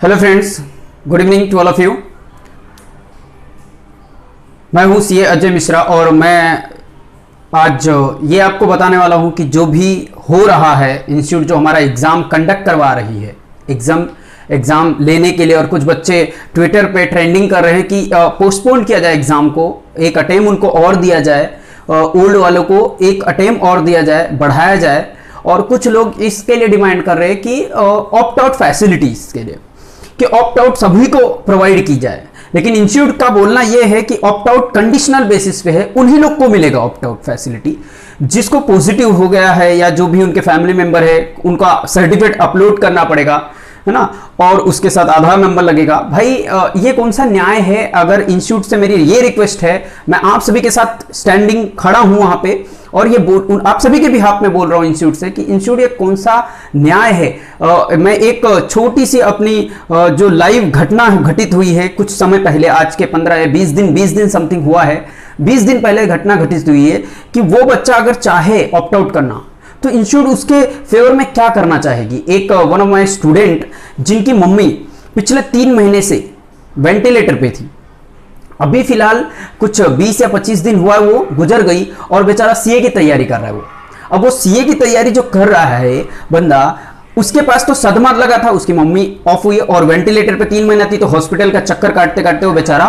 Hello friends, good evening to all of you. मैं हूं CA Ajay Mishra और मैं आज ये आपको बताने वाला हूं कि जो भी हो रहा है, इंस्टीट्यूट जो हमारा एग्ज़ाम कंडक्ट करवा रही है, एग्ज़ाम लेने के लिए, और कुछ बच्चे ट्विटर पे ट्रेंडिंग कर रहे हैं कि पोस्टपोन किया जाए एग्ज़ाम को, एक अटेम्प्ट उनको और दिया जाए, ओल्ड वालों को एक अटेम्प्ट और दिया जाए, बढ़ाया जाए। और कुछ लोग इसके लिए डिमांड कर रहे हैं कि ऑप्ट आउट फैसिलिटीज़ के लिए, कि ऑप्ट आउट सभी को प्रोवाइड की जाए। लेकिन इंस्टीट्यूट का बोलना यह है कि ऑप्ट आउट कंडीशनल बेसिस पे है, उन्हीं लोग को मिलेगा ऑप्ट आउट फैसिलिटी जिसको पॉजिटिव हो गया है या जो भी उनके फैमिली मेंबर है, उनका सर्टिफिकेट अपलोड करना पड़ेगा, है ना, और उसके साथ आधार नंबर लगेगा। भाई ये कौन सा न्याय है? अगर इंस्टीट्यूट से मेरी ये रिक्वेस्ट है, मैं आप सभी के साथ स्टैंडिंग खड़ा हूं वहां पे, और ये आप सभी के भी हाथ में बोल रहा हूं इंस्टीट्यूट से कि इंस्टीट्यूट ये कौन सा न्याय है। मैं एक छोटी सी अपनी जो लाइव घटना घटित हुई है कुछ समय पहले, आज के 15 या 20 दिन समथिंग हुआ है, 20 दिन पहले घटना घटित हुई है कि वो बच्चा अगर चाहे ऑप्ट आउट करना तो इंस्टीट्यूट उसके फेवर में क्या करना चाहेगी। एक वन ऑफ माई स्टूडेंट जिनकी मम्मी पिछले 3 महीने से वेंटिलेटर पे थी, अभी फिलहाल कुछ 20 या 25 दिन हुआ वो गुजर गई, और बेचारा सीए की तैयारी कर रहा है। वो अब वो सीए की तैयारी जो कर रहा है बंदा, उसके पास तो सदमा लगा था, उसकी मम्मी ऑफ हुई और वेंटिलेटर पे 3 महीना थी, तो हॉस्पिटल का चक्कर काटते काटते वो बेचारा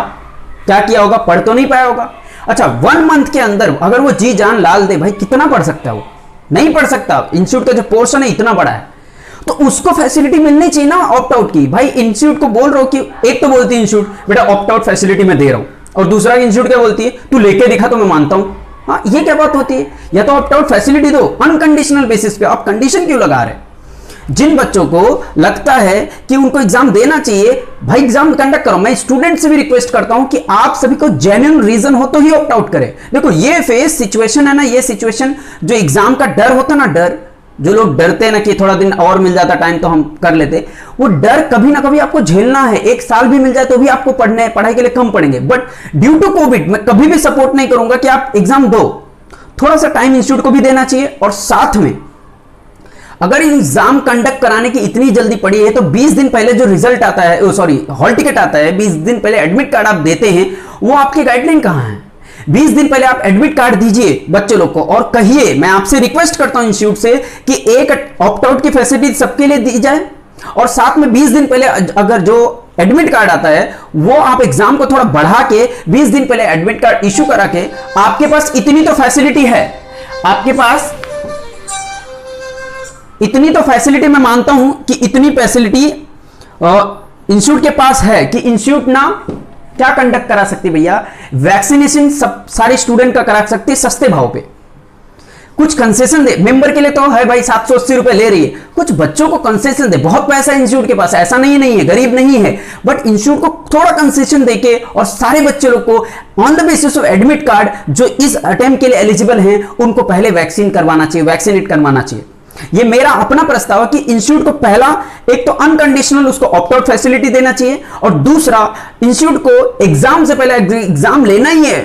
क्या किया होगा, पढ़ तो नहीं पाया होगा। अच्छा, 1 मंथ के अंदर अगर वो जी जान लाल दे, भाई कितना पढ़ सकता है वो? नहीं पढ़ सकता। इंस्टीट्यूट का जो पोर्शन है इतना बड़ा है, तो उसको फैसिलिटी मिलनी चाहिए ना ऑप्ट आउट की। भाई इंस्टीट्यूट को बोल रहा हूं कि एक तो बोलती है इंस्टीट्यूट बेटा ऑप्ट आउट फैसिलिटी मैं दे रहा हूं, और दूसरा इंस्टीट्यूट क्या बोलती है, तू लेके दिखा तो मैं मानता हूं। हाँ, ये क्या बात होती है? या तो ऑप्ट आउट फैसिलिटी दो अनकंडीशनल बेसिस पे, आप कंडीशन क्यों लगा रहे? जिन बच्चों को लगता है कि उनको एग्जाम देना चाहिए, भाई एग्जाम कंडक्ट करो। मैं स्टूडेंट से भी रिक्वेस्ट करता हूं कि आप सभी को जेन्युइन रीजन हो तो ही ऑप्ट आउट करें। देखो ये फेस सिचुएशन है ना, ये सिचुएशन जो एग्जाम का डर होता ना, डर जो लोग डरते हैं ना कि थोड़ा दिन और मिल जाता टाइम तो हम कर लेते, वो डर कभी ना कभी आपको झेलना है। 1 साल भी मिल जाए तो भी आपको पढ़ाई के लिए कम पड़ेंगे, बट ड्यू टू कोविड मैं कभी भी सपोर्ट नहीं करूंगा कि आप एग्जाम दो। थोड़ा सा टाइम इंस्टीट्यूट को भी देना चाहिए, और साथ में अगर एग्जाम कंडक्ट कराने की इतनी जल्दी पड़ी है तो 20 दिन पहले जो रिजल्ट आता है, सॉरी हॉल टिकट आता है, 20 दिन पहले एडमिट कार्ड आप देते हैं, वो आपकी गाइडलाइन कहां है? 20 दिन पहले आप एडमिट कार्ड दीजिए बच्चे लोग को, और कहिए, मैं आपसे रिक्वेस्ट करता हूं इंस्टीट्यूट से कि एक ऑप्ट आउट की फैसिलिटी सबके लिए दी जाए, और साथ में 20 दिन पहले अगर जो एडमिट कार्ड आता है वो आप एग्जाम को थोड़ा बढ़ा के 20 दिन पहले एडमिट कार्ड इशू करा के, आपके पास इतनी तो फैसिलिटी है, आपके पास इतनी तो फैसिलिटी, मैं मानता हूं कि इतनी फैसिलिटी इंस्टीट्यूट के पास है कि इंस्टीट्यूट ना क्या कंडक्ट करा सकती भैया, वैक्सीनेशन सब सारे स्टूडेंट का करा सकती है सस्ते भाव पे। कुछ कंसेशन दे, मेंबर के लिए तो है भाई 780 रुपए ले रही है, कुछ बच्चों को कंसेशन दे। बहुत पैसा इंस्टीट्यूट के पास, ऐसा नहीं है गरीब नहीं है, बट इंस्टीट्यूट को थोड़ा कंसेशन देके और सारे बच्चे लोग को on the basis of admit card जो इस अटेम्प्ट के लिए एलिजिबल हैं उनको पहले वैक्सीन करवाना चाहिए, वैक्सीनेट करवाना चाहिए। ये मेरा अपना प्रस्ताव है कि इंस्टीट्यूट को पहला, एक तो अनकंडीशनल उसको ऑप्ट आउट फैसिलिटी देना चाहिए, और दूसरा इंस्टीट्यूट को एग्जाम से पहले एग्जाम लेना ही है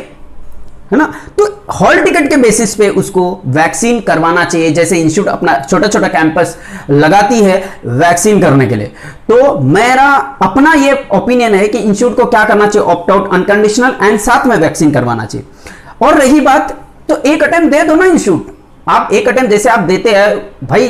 ना, तो हॉल टिकट के बेसिस पे उसको वैक्सीन करवाना चाहिए, जैसे इंस्टीट्यूट अपना छोटा छोटा कैंपस लगाती है वैक्सीन करने के लिए। तो मेरा अपना ये ओपिनियन है कि इंस्टीट्यूट को क्या करना चाहिए, ऑप्ट आउट अनकंडीशनल एंड साथ में वैक्सीन करवाना चाहिए। और रही बात, तो एक अटेम्प्ट दे दो ना इंस्टीट्यूट, आप एक अटेम्प्ट जैसे आप देते हैं, भाई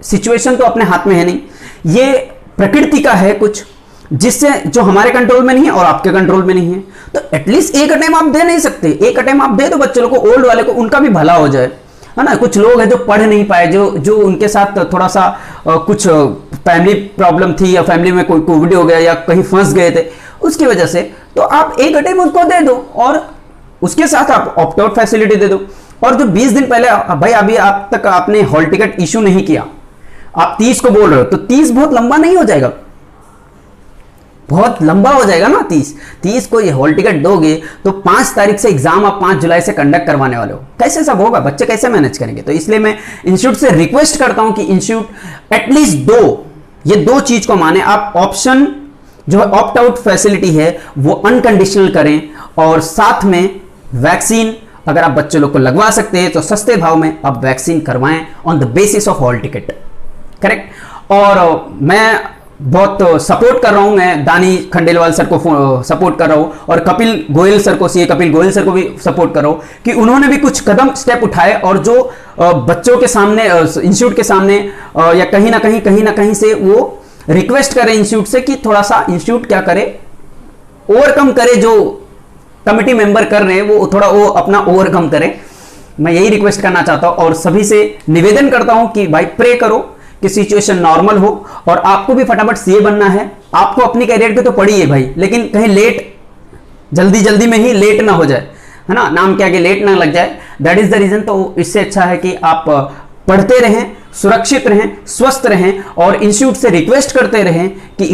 सिचुएशन तो अपने हाथ में है नहीं, ये प्रकृति का है कुछ जिससे जो हमारे कंट्रोल में नहीं है और आपके कंट्रोल में नहीं है, तो एटलीस्ट एक अटेम्प्ट आप दे नहीं सकते? एक अटेम्प्ट आप दे दो बच्चों लोग को, ओल्ड वाले को, उनका भी भला हो जाए, है ना। कुछ लोग हैं जो पढ़ नहीं पाए, जो उनके साथ थोड़ा सा कुछ फैमिली प्रॉब्लम थी, या फैमिली में कोई कोविड हो गया या कहीं फंस गए थे उसकी वजह से, तो आप एक अटेम्प्ट उनको दे दो और उसके साथ आप ऑप्ट आउट फैसिलिटी दे दो। और जो 20 दिन पहले, भाई अभी आप तक आपने हॉल टिकट इशू नहीं किया, आप 30 को बोल रहे हो, तो 30 बहुत लंबा नहीं हो जाएगा? बहुत लंबा हो जाएगा ना। 30 को ये हॉल टिकट दोगे तो 5 तारीख से एग्जाम आप 5 जुलाई से कंडक्ट करवाने वाले हो, कैसे सब होगा? बच्चे कैसे मैनेज करेंगे? तो इसलिए मैं इंस्टीट्यूट से रिक्वेस्ट करता हूं कि इंस्टीट्यूट एटलीस्ट ये दो चीज को माने। आप ऑप्शन जो है ऑप्ट आउट फैसिलिटी है वो अनकंडीशनल करें, और साथ में वैक्सीन अगर आप बच्चे लोग को लगवा सकते हैं तो सस्ते भाव में आप वैक्सीन करवाएं on the basis of hall ticket, correct. और मैं बहुत सपोर्ट कर रहा हूं, मैं दानी खंडेलवाल सर को सपोर्ट कर रहा हूं और कपिल गोयल सर को, सीए कपिल गोयल सर को भी सपोर्ट कर रहा हूं कि उन्होंने भी कुछ कदम स्टेप उठाए और जो बच्चों के सामने, इंस्टीट्यूट के सामने या कहीं ना कहीं से वो रिक्वेस्ट करे इंस्टीट्यूट से कि थोड़ा सा इंस्टीट्यूट क्या करे, ओवरकम करे, जो कमिटी मेंबर कर रहे हैं वो थोड़ा वो अपना ओवरकम करे। मैं यही रिक्वेस्ट करना चाहता हूं और सभी से निवेदन करता हूं कि भाई प्रे करो कि सिचुएशन नॉर्मल हो और आपको भी फटाफट सीए बनना है। आपको अपनी कैरियर पे तो पड़ी है भाई, लेकिन कहीं लेट, जल्दी में ही लेट ना हो जाए, है ना, नाम के आगे लेट ना लग जाए। That is the reason. तो इससे अच्छा है कि आप पढ़ते रहें, सुरक्षित रहें, स्वस्थ रहें और इंस्टीट्यूट से रिक्वेस्ट करते रहें कि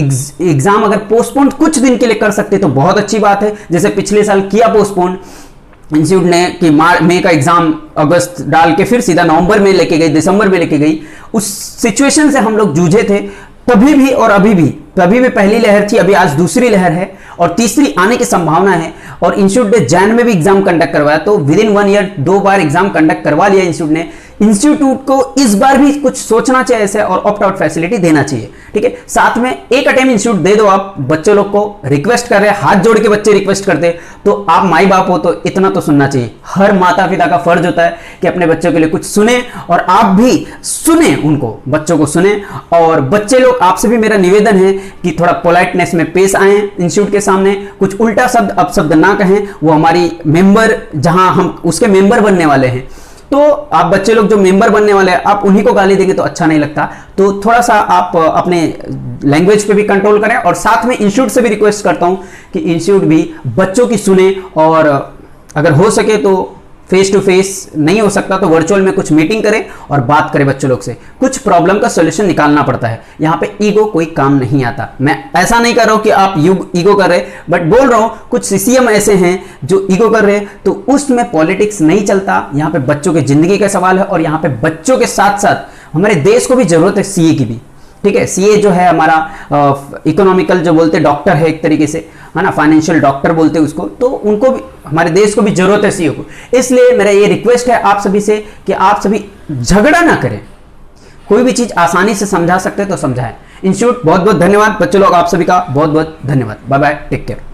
एग्जाम अगर पोस्टपोन कुछ दिन के लिए कर सकते तो बहुत अच्छी बात है, जैसे पिछले साल किया पोस्टपोन इंस्टीट्यूट ने कि मई का एग्जाम अगस्त डाल के फिर सीधा नवंबर में लेके गई, दिसंबर में लेके गई। उस सिचुएशन से हम लोग जूझे थे तभी भी और अभी भी। तभी भी पहली लहर थी, अभी आज दूसरी लहर है और तीसरी आने की संभावना है। और इंस्टीट्यूट ने जैन में भी एग्जाम कंडक्ट करवाया, तो with in 1 year 2 bar exam conduct करवा लिया इंस्टीट्यूट ने। इंस्टीट्यूट को इस बार भी कुछ सोचना चाहिए ऐसे और ऑप्ट आउट फैसिलिटी देना चाहिए, ठीक है। साथ में एक अटेम्प्ट इंस्टीट्यूट दे दो आप, बच्चे लोग को रिक्वेस्ट कर रहे हैं, हाथ जोड़ के बच्चे रिक्वेस्ट करते, तो आप माई बाप हो तो इतना तो सुनना चाहिए। हर माता पिता का फर्ज होता है कि अपने बच्चों के लिए कुछ सुने और आप भी सुने, उनको बच्चों को सुने। और बच्चे लोग, आपसे भी मेरा निवेदन है कि थोड़ा पोलाइटनेस में पेश आए इंस्टीट्यूट के सामने, कुछ उल्टा शब्द अपशब्द ना कहें। वो हमारी मेंबर, जहां हम उसके मेंबर बनने वाले हैं, तो आप बच्चे लोग जो मेंबर बनने वाले हैं आप उन्हीं को गाली देंगे तो अच्छा नहीं लगता। तो थोड़ा सा आप अपने लैंग्वेज पे भी कंट्रोल करें और साथ में इंस्टीट्यूट से भी रिक्वेस्ट करता हूं कि इंस्टीट्यूट भी बच्चों की सुने और अगर हो सके तो फेस टू फेस नहीं हो सकता तो वर्चुअल में कुछ मीटिंग करें और बात करें बच्चों लोग से। कुछ प्रॉब्लम का सॉल्यूशन निकालना पड़ता है, यहाँ पे ईगो कोई काम नहीं आता। मैं ऐसा नहीं कर रहा हूं कि आप ईगो कर रहे, बट बोल रहा हूं कुछ सीसीएम ऐसे हैं जो ईगो कर रहे हैं, तो उसमें पॉलिटिक्स नहीं चलता। यहाँ पे बच्चों की जिंदगी का सवाल है और यहाँ पे बच्चों के साथ साथ हमारे देश को भी जरूरत है सीए की भी, ठीक है। सीए जो है हमारा इकोनॉमिकल जो बोलते डॉक्टर है एक तरीके से, है ना, फाइनेंशियल डॉक्टर बोलते हैं उसको, तो उनको भी, हमारे देश को भी जरूरत है सीए को। इसलिए मेरा ये रिक्वेस्ट है आप सभी से कि आप सभी झगड़ा ना करें, कोई भी चीज आसानी से समझा सकते तो समझाएं। इंस्टीट्यूट बहुत बहुत धन्यवाद, बच्चों लोग आप सभी का बहुत बहुत धन्यवाद। Bye bye, take care.